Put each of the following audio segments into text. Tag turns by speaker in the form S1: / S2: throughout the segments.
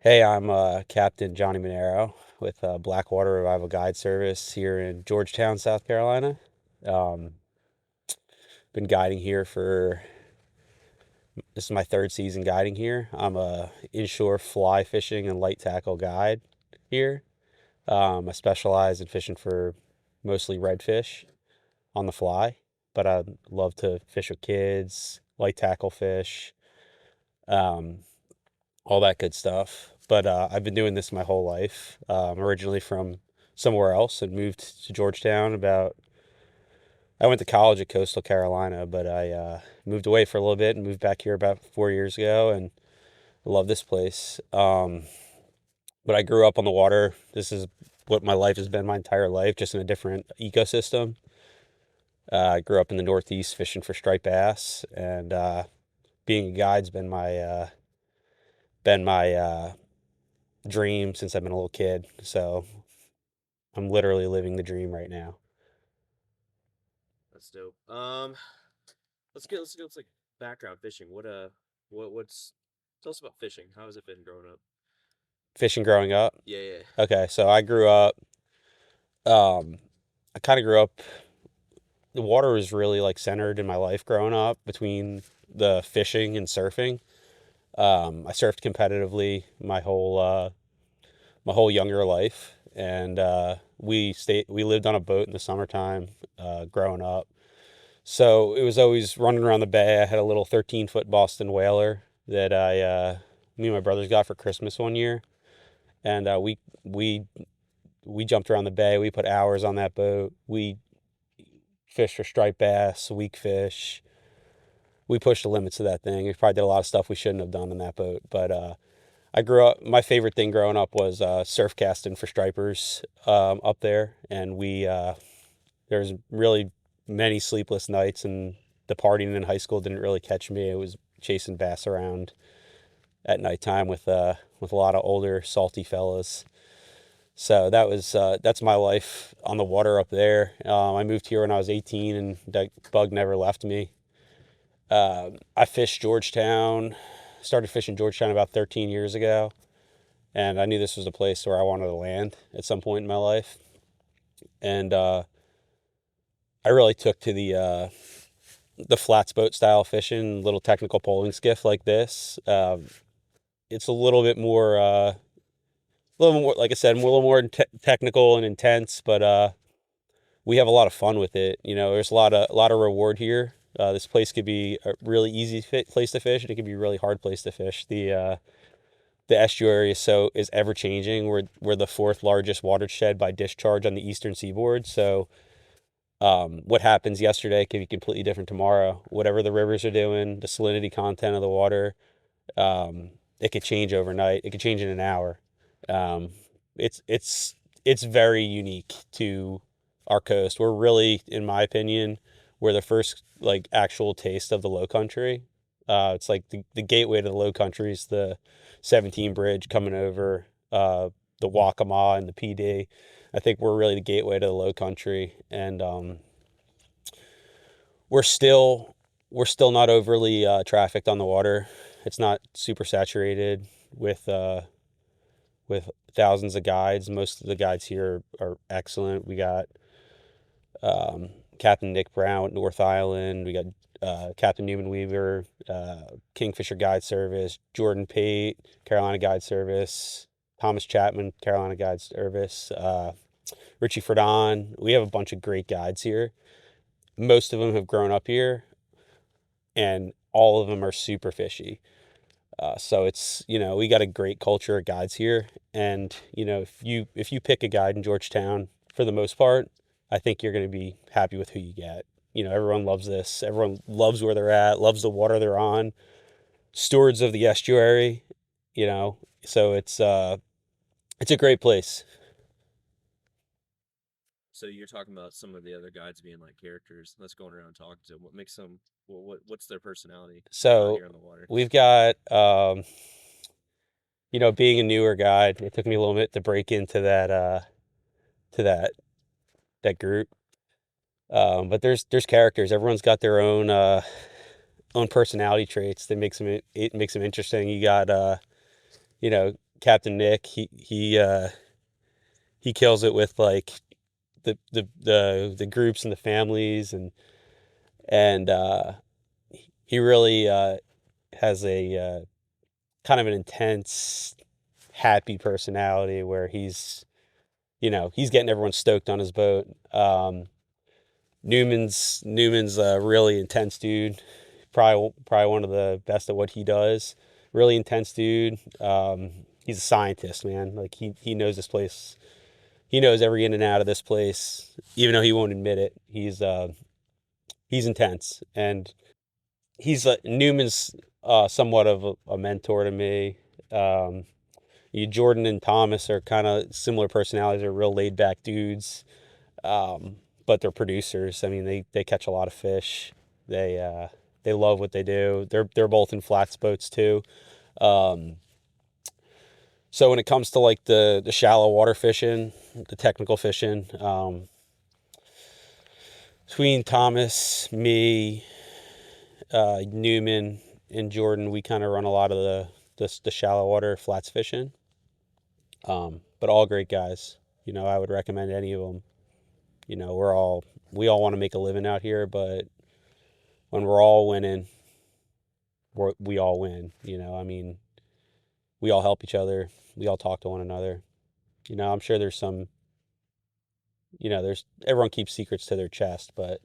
S1: Hey, I'm Captain Johnny Mainero with Blackwater Revival Guide Service here in Georgetown, South Carolina. Um, been guiding here for this is my third season guiding here. I'm a inshore fly fishing and light tackle guide here. I specialize in fishing for mostly redfish on the fly, but I love to fish with kids, light tackle fish, um, all that good stuff. But I've been doing this my whole life. I'm originally from somewhere else and moved to Georgetown I went to college at Coastal Carolina, but I moved away for a little bit and moved back here about 4 years ago, and I love this place. But I grew up on the water. This is what my life has been my entire life, just in a different ecosystem. I grew up in the Northeast fishing for striped bass, and being a guide's been my dream since I've been a little kid. So I'm literally living the dream right now.
S2: That's dope. Let's like background fishing. What's tell us about fishing. How has it been growing up?
S1: Fishing growing up.
S2: Yeah, yeah.
S1: Okay, so I grew up. Um, I kind of grew up. The water was really like centered in my life growing up between the fishing and surfing. I surfed competitively my whole younger life, and we lived on a boat in the summertime growing up. So it was always running around the bay. I had a little 13-foot Boston whaler that me and my brothers got for Christmas one year, and we jumped around the bay. We put hours on that boat. We fished for striped bass, weak fish. We pushed the limits of that thing. We probably did a lot of stuff we shouldn't have done in that boat. But I grew up. My favorite thing growing up was surf casting for stripers up there, and there's really many sleepless nights, and the partying in high school didn't really catch me. It was chasing bass around at nighttime with a lot of older salty fellas. So that's my life on the water up there. I moved here when I was 18, and that bug never left me. I fished Georgetown, started fishing Georgetown about 13 years ago, and I knew this was a place where I wanted to land at some point in my life. And I really took to the flats boat style fishing, little technical poling skiff like this. It's a little more, like I said, a little more technical and intense, but we have a lot of fun with it. You know, there's a lot of reward here. This place could be a really easy place to fish, and it could be a really hard place to fish. The estuary is ever changing. We're the fourth largest watershed by discharge on the eastern seaboard. So what happens yesterday can be completely different tomorrow. Whatever the rivers are doing, the salinity content of the water, it could change overnight. It could change in an hour. Um, it's it's it's very unique to our coast. We're really, in my opinion, we're the first like actual taste of the Lowcountry. It's like the gateway to the Lowcountry is the 17 bridge coming over the Waccamaw and the PD. I think we're really the gateway to the Lowcountry, and we're still we're still not overly trafficked on the water. It's not super saturated with thousands of guides. Most of the guides here are excellent. We got um, Captain Nick Brown at North Island. We got Captain Newman Weaver, Kingfisher Guide Service, Jordan Pate, Carolina Guide Service, Thomas Chapman, Carolina Guide Service, Richie Fredon. We have a bunch of great guides here. Most of them have grown up here, and all of them are super fishy. So it's, we got a great culture of guides here, and if you pick a guide in Georgetown, for the most part, I think you're going to be happy with who you get. Everyone loves this. Everyone loves where they're at, loves the water they're on. Stewards of the estuary, so it's a great place.
S2: So you're talking about some of the other guides being like characters. Let's going around talking to them. What makes them? What's their personality
S1: So
S2: here on the water?
S1: we've got being a newer guide, it took me a little bit to break into to that group. But there's characters. Everyone's got their own personality traits that makes them it makes them interesting. You got you know Captain Nick. He kills it with like the groups and the families, and he really has a kind of an intense, happy personality where he's getting everyone stoked on his boat. Newman's a really intense dude. Probably one of the best at what he does. Really intense dude. He's a scientist, man. Like he knows this place. He knows every in and out of this place, even though he won't admit it. He's intense, and Newman's somewhat of a mentor to me. Um, Jordan and Thomas are kind of similar personalities. They're real laid back dudes, but they're producers. I mean, they catch a lot of fish. They love what they do. They're both in flats boats too. Um, so when it comes to like the shallow water fishing, the technical fishing, between Thomas, me, Newman, and Jordan, we kind of run a lot of the shallow water flats fishing. But all great guys. I would recommend any of them. We all want to make a living out here, but when we're all winning, we all win. I mean, we all help each other. We all talk to one another. I'm sure there's some. There's everyone keeps secrets to their chest, but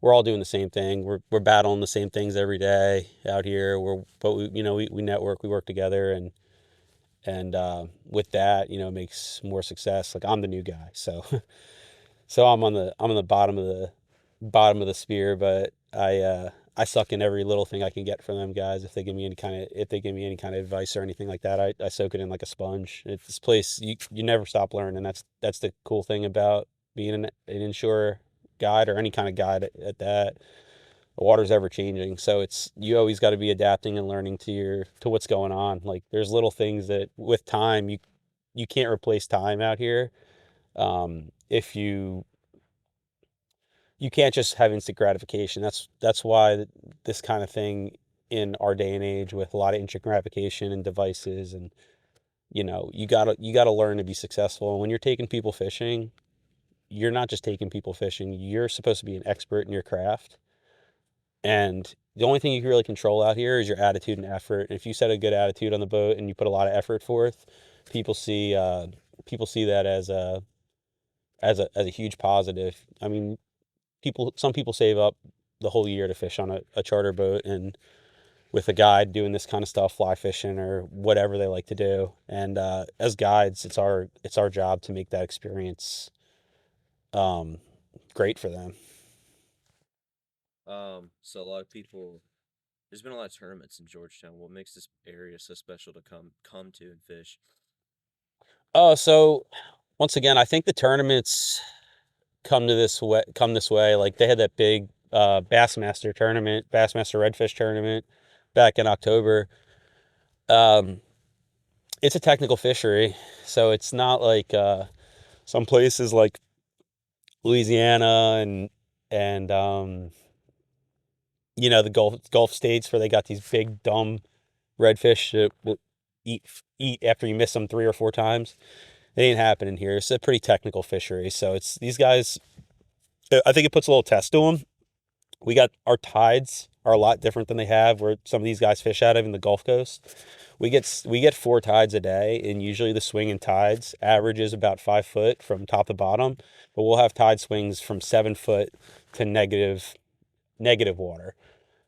S1: we're all doing the same thing. We're battling the same things every day out here. We network, we work together, and with that, it makes more success. Like I'm the new guy, so so I'm on the bottom of the spear, but I suck in every little thing I can get from them guys. If they give me any kind of advice or anything like that, I soak it in like a sponge. It's this place you never stop learning. That's the cool thing about being an inshore guide or any kind of guide at that. The water's ever changing, so you always got to be adapting and learning to what's going on. Like there's little things that with time you can't replace time out here. If you can't just have instant gratification. That's why this kind of thing in our day and age with a lot of instant gratification and devices, and you gotta learn to be successful. And when you're taking people fishing, you're not just taking people fishing. You're supposed to be an expert in your craft, and the only thing you can really control out here is your attitude and effort. And if you set a good attitude on the boat and you put a lot of effort forth, people see people see that as a huge positive. I mean, some people save up the whole year to fish on a charter boat and with a guide doing this kind of stuff, fly fishing or whatever they like to do. And as guides, it's our job to make that experience um, great for them.
S2: So a lot of people, there's been a lot of tournaments in Georgetown. What makes this area so special to come to and fish?
S1: Oh, so once again, I think the tournaments come this way. Like they had that big Bassmaster tournament, Bassmaster Redfish tournament back in October. Um, it's a technical fishery, so it's not like some places like Louisiana and the Gulf states where they got these big dumb redfish that will eat after you miss them 3 or 4 times. It ain't happening here. It's a pretty technical fishery, so it's these guys. I think it puts a little test to them. We got our tides are a lot different than they have where some of these guys fish out of in the Gulf Coast. We get 4 tides a day, and usually the swing in tides averages about 5 foot from top to bottom, but we'll have tide swings from 7 foot to negative water.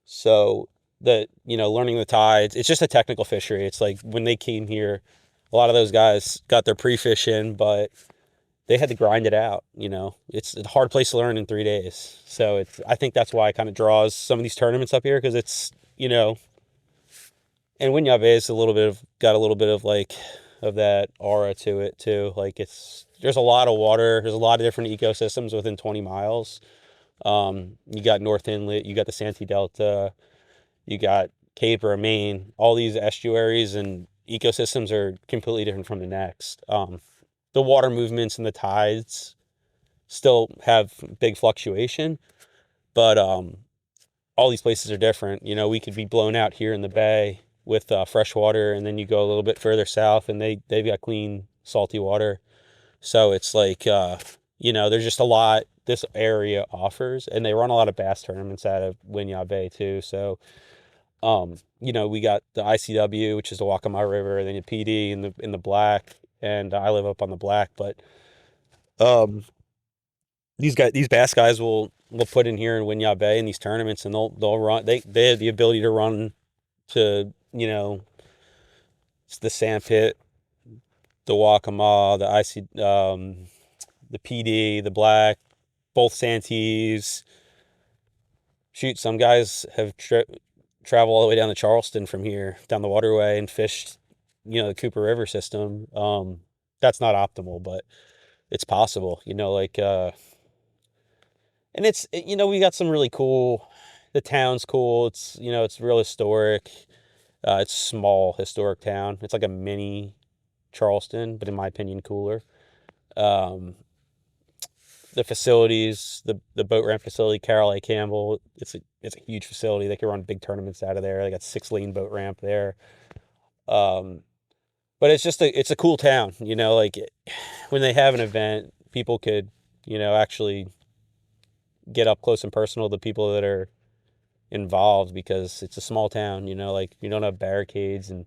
S1: So learning the tides, it's just a technical fishery. It's like when they came here, a lot of those guys got their pre-fish in, but they had to grind it out. It's a hard place to learn in 3 days. So I think that's why it kind of draws some of these tournaments up here because and Winyah Bay is got a little bit of like of that aura to it too. Like there's a lot of water. There's a lot of different ecosystems within 20 miles. You got North Inlet, you got the Santee Delta, you got Cape or Maine. All these estuaries and ecosystems are completely different from the next. The water movements and the tides still have big fluctuation, but all these places are different. We could be blown out here in the bay with fresh water, and then you go a little bit further south, and they've got clean, salty water. So it's like there's just a lot this area offers, and they run a lot of bass tournaments out of Winyah Bay too. So we got the ICW, which is the Waccamaw River, and then the PD in the Black, and I live up on the Black, but um, these bass guys will put in here in Winyah Bay in these tournaments, and they'll run. They have the ability to run to it's the Sandpit, the Waccamaw, the PD, the Black, both Santees. Shoot, some guys have traveled all the way down to Charleston from here, down the waterway, and fished, the Cooper River system. That's not optimal, but it's possible, and we got some really cool, the town's cool. It's real historic. It's a small historic town. It's like a mini Charleston, but in my opinion, cooler. Um, the facilities, the boat ramp facility, Carol A. Campbell, it's a huge facility. They can run big tournaments out of there. They got 6-lane boat ramp there. Um, but it's a cool town, like when they have an event, people could, actually get up close and personal to people that are involved, because it's a small town, like you don't have barricades and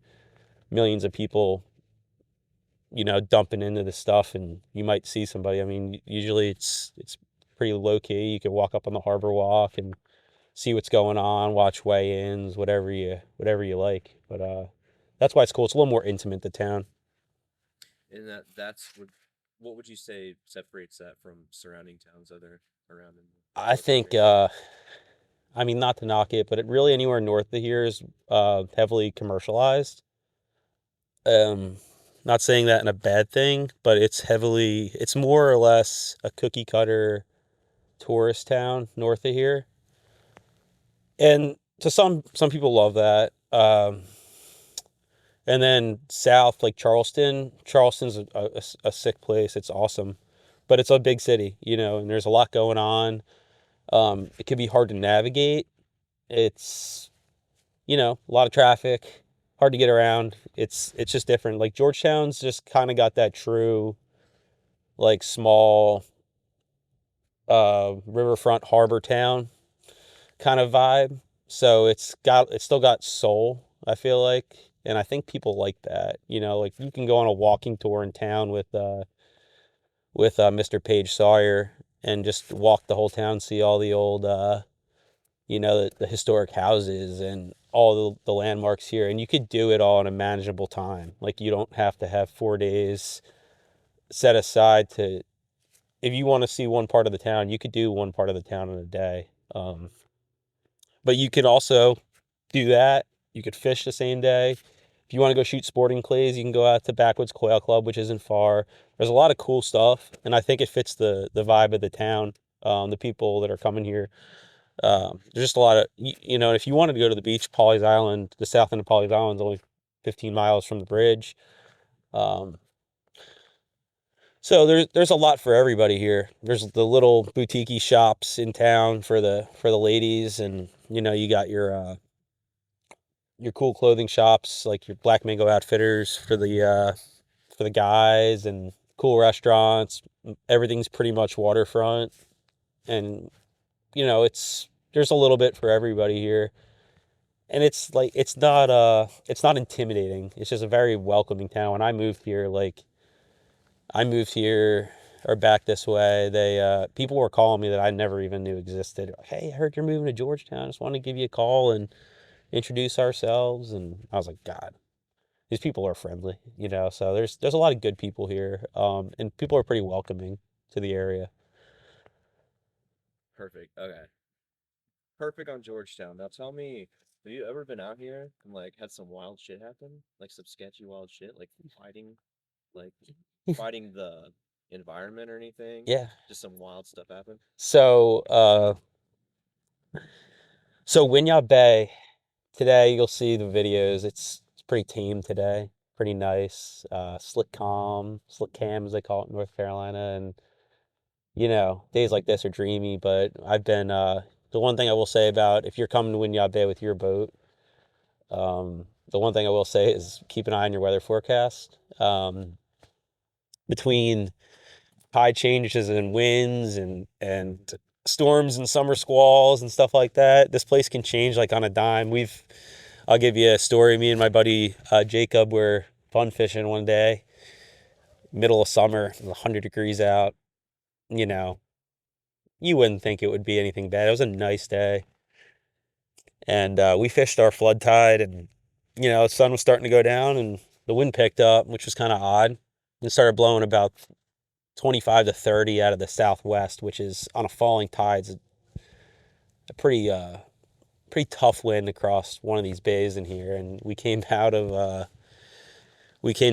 S1: millions of people, dumping into the stuff, and you might see somebody. I mean, usually it's pretty low key. You can walk up on the harbor walk and see what's going on, watch weigh-ins, whatever you like. But that's why it's cool. It's a little more intimate, the town.
S2: And that's what would you say separates that from surrounding towns other around in the
S1: I
S2: local
S1: think,
S2: area?
S1: I mean, not to knock it, but it really anywhere north of here is heavily commercialized. Um, Not saying that in a bad thing, but it's more or less a cookie cutter tourist town north of here. And to some people love that. And then south, like Charleston's a sick place. It's awesome, but it's a big city, and there's a lot going on. It can be hard to navigate. It's, a lot of traffic, hard to get around. It's just different. Like Georgetown's just kind of got that true, like small, riverfront harbor town kind of vibe. So it's still got soul, I feel like. And I think people like that. Like you can go on a walking tour in town with Mr. Page Sawyer, and just walk the whole town, see all the old the historic houses and all the landmarks here. And you could do it all in a manageable time. Like you don't have to have 4 days set aside to, if you want to see one part of the town, you could do one part of the town in a day. But you could also do that. You could fish the same day. If you want to go shoot sporting clays, you can go out to Backwoods Quail Club, which isn't far. There's a lot of cool stuff, and I think it fits the vibe of the town, the people that are coming here. There's just a lot of, if you wanted to go to the beach, Pawleys Island, the south end of Pawleys Island is only 15 miles from the bridge. Um, so there's a lot for everybody here. There's the little boutique shops in town for the ladies, and you got your cool clothing shops like your Black Mango Outfitters for the guys, and cool restaurants. Everything's pretty much waterfront, and there's a little bit for everybody here. And it's like it's not intimidating. It's just a very welcoming town. When I moved here or back this way, they people were calling me that I never even knew existed. Hey, I heard you're moving to Georgetown. I just wanted to give you a call and introduce ourselves. And I was like, God, these people are friendly, So there's a lot of good people here, and people are pretty welcoming to the area.
S2: Perfect. Okay. Perfect on Georgetown. Now tell me, have you ever been out here and like had some wild shit happen? Like some sketchy wild shit, like fighting the environment or anything?
S1: Yeah.
S2: Just some wild stuff happen?
S1: So Winyah Bay today, you'll see the videos. It's pretty tame today, pretty nice. Slick cam as they call it in North Carolina, and days like this are dreamy. But I've been the one thing I will say about, if you're coming to Winyah Bay with your boat, the one thing I will say is keep an eye on your weather forecast. Between tide changes and winds and storms and summer squalls and stuff like that, this place can change like on a dime. I'll give you a story. Me and my buddy Jacob were fun fishing one day, middle of summer, it was 100 degrees out. You know, you wouldn't think it would be anything bad. It was a nice day, and we fished our flood tide, and the sun was starting to go down, and the wind picked up, which was kind of odd. It started blowing about 25 to 30 out of the southwest, which is on a falling tide, a pretty tough wind across one of these bays in here. And we came to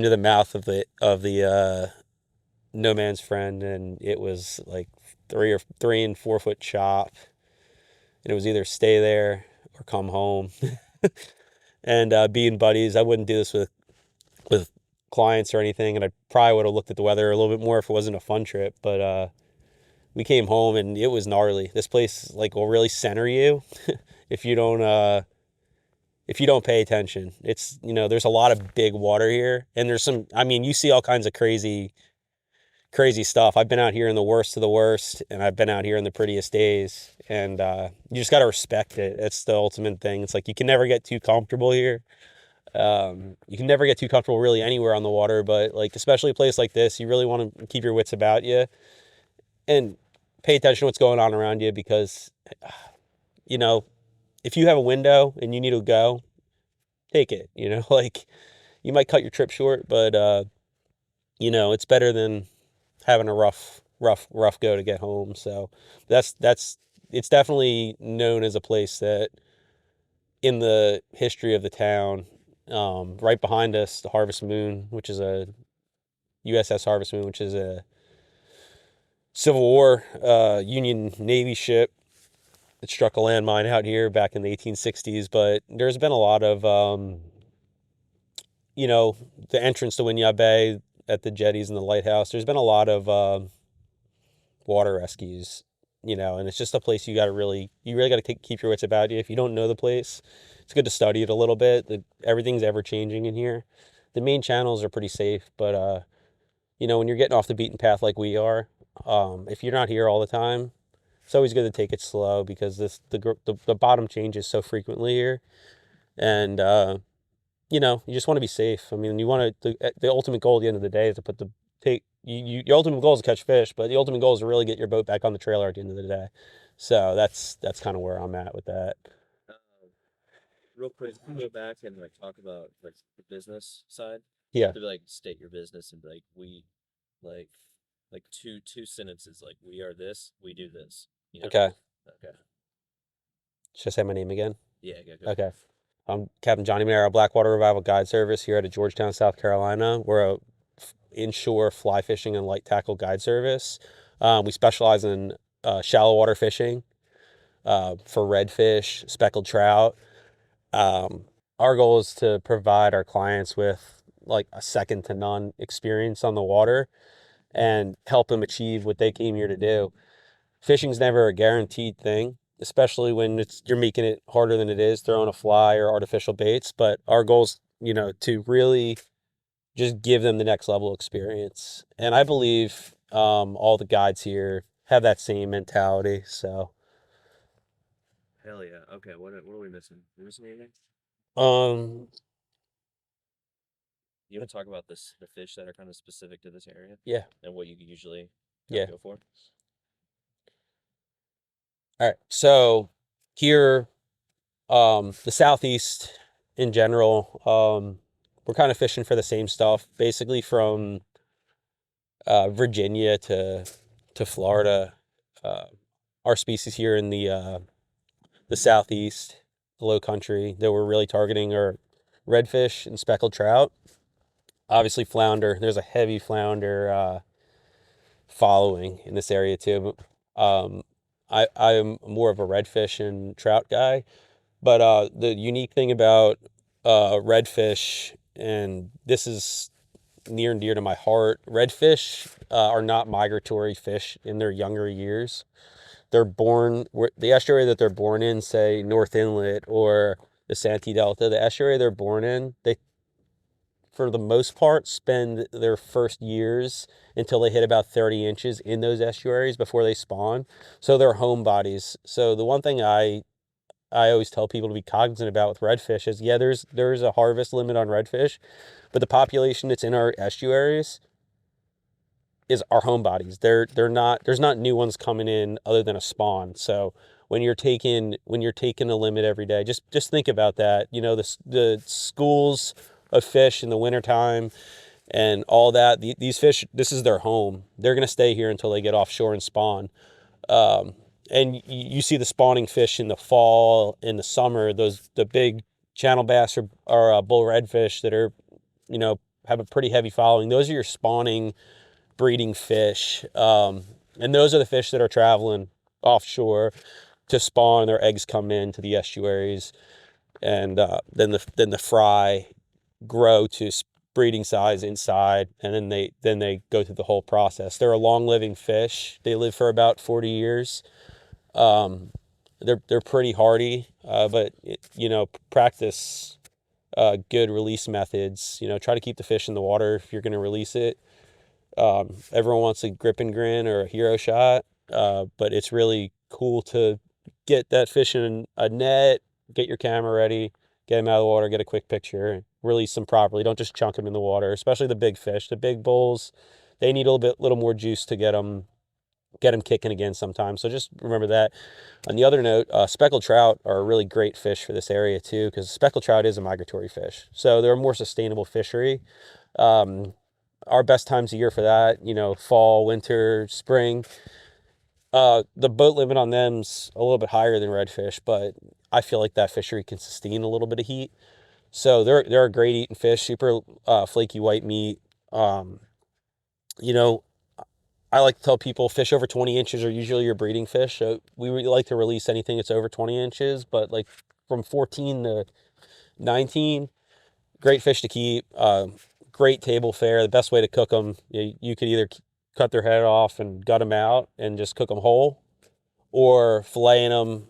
S1: the mouth of the no man's friend, and it was like 3 and 4 foot chop, and it was either stay there or come home. And being buddies, I wouldn't do this with clients or anything, and I probably would have looked at the weather a little bit more if it wasn't a fun trip. But we came home and it was gnarly. This place like will really center you if you don't pay attention. It's there's a lot of big water here, and there's some. I mean, you see all kinds of crazy stuff. I've been out here in the worst of the worst, and I've been out here in the prettiest days, and you just got to respect it. It's the ultimate thing. It's like you can never get too comfortable here. You can never get too comfortable really anywhere on the water, but like especially a place like this, you really want to keep your wits about you and pay attention to what's going on around you, because if you have a window and you need to go, take it. Like you might cut your trip short, but it's better than having a rough go to get home. So that's it's definitely known as a place that in the history of the town. Right behind us, the Harvest Moon, which is a USS Harvest Moon, which is a Civil War Union Navy ship that struck a landmine out here back in the 1860s. But there's been a lot of, the entrance to Winyah Bay at the jetties and the lighthouse. There's been a lot of water rescues, and it's just a place you really got to keep your wits about you. If you don't know the place, it's good to study it a little bit. Everything's ever changing in here. The main channels are pretty safe, but when you're getting off the beaten path like we are, if you're not here all the time, it's always good to take it slow, because the bottom changes so frequently here, and you just want to be safe. I mean, you want the ultimate goal at the end of the day is to your ultimate goal is to catch fish, but the ultimate goal is to really get your boat back on the trailer at the end of the day. So that's kind of where I'm at with that.
S2: Real quick, go back and like talk about like the business side.
S1: Yeah.
S2: To like state your business and like we like two sentences, like we are this, we do this.
S1: Okay.
S2: Okay.
S1: Should I say my name again?
S2: Yeah, go.
S1: Okay. I'm Captain Johnny Mainero, Blackwater Revival Guide Service here out of Georgetown, South Carolina. We're a inshore fly fishing and light tackle guide service. We specialize in shallow water fishing for redfish, speckled trout. Our goal is to provide our clients with like a second to none experience on the water and help them achieve what they came here to do. Fishing's never a guaranteed thing, especially when you're making it harder than it is, throwing a fly or artificial baits. But our goal is, to really just give them the next level experience. And I believe all the guides here have that same mentality. So
S2: Hell yeah. Okay, what are we missing? Are we missing anything?
S1: um
S2: You want to talk about the fish that are kind of specific to this area
S1: yeah.
S2: and what you usually
S1: Yeah.
S2: go for?
S1: All right. So here, the Southeast in general, we're kind of fishing for the same stuff, basically from Virginia to Florida. Our species here in the Southeast, the Lowcountry, that we're really targeting are redfish and speckled trout. Obviously, flounder. There's a heavy flounder following in this area too. I'm more of a redfish and trout guy, but the unique thing about redfish, and this is near and dear to my heart, redfish are not migratory fish in their younger years. They're born, the estuary that they're born in, say North Inlet or the Santee Delta, the estuary they're born in, they, for the most part, spend their first years until they hit about 30 inches in those estuaries before they spawn. So they're home bodies. So the one thing I always tell people to be cognizant about with redfish is, yeah, there's a harvest limit on redfish, but the population that's in our estuaries is our home bodies. They're not, there's not new ones coming in other than a spawn. So when you're taking a limit every day, just think about that. You know, the schools of fish in the wintertime and all that, these fish, this is their home. They're going to stay here until they get offshore and spawn. And you see the spawning fish in the fall, in the summer, the big channel bass or bull redfish that are, you know, have a pretty heavy following. Those are your spawning breeding fish. And those are the fish that are traveling offshore to spawn. Their eggs come into the estuaries, and then the fry grow to breeding size inside, and then they go through the whole process. They're a long living fish. They live for about 40 years. They're pretty hardy, but you know, practice good release methods. You know, try to keep the fish in the water if you're going to release it. Everyone wants a grip and grin or a hero shot, but it's really cool to get that fish in a net, get your camera ready, get him out of the water, get a quick picture, release them properly. Don't just chunk them in the water, especially the big fish. The big bulls, they need a little more juice to get them kicking again sometimes. So just remember that. On the other note, speckled trout are a really great fish for this area too, because speckled trout is a migratory fish. So they're a more sustainable fishery. Our best times of year for that, you know, fall, winter, spring. The boat limit on them's a little bit higher than redfish, but I feel like that fishery can sustain a little bit of heat. So they're a great eating fish, super flaky white meat. You know, I like to tell people fish over 20 inches are usually your breeding fish. So we really like to release anything that's over 20 inches, but like from 14 to 19, great fish to keep. Great table fare. The best way to cook them, you could either cut their head off and gut them out and just cook them whole, or filleting them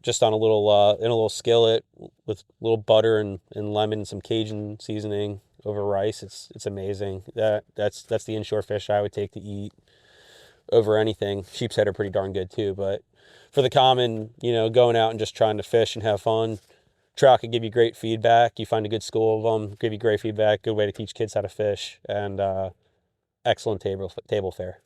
S1: just on a little in a little skillet with a little butter and lemon and some Cajun seasoning over rice. It's amazing. That's the inshore fish I would take to eat over anything. Sheep's head are pretty darn good too, but for the common, you know, going out and just trying to fish and have fun, trout can give you great feedback. You find a good school of them, give you great feedback, good way to teach kids how to fish, and excellent table fare.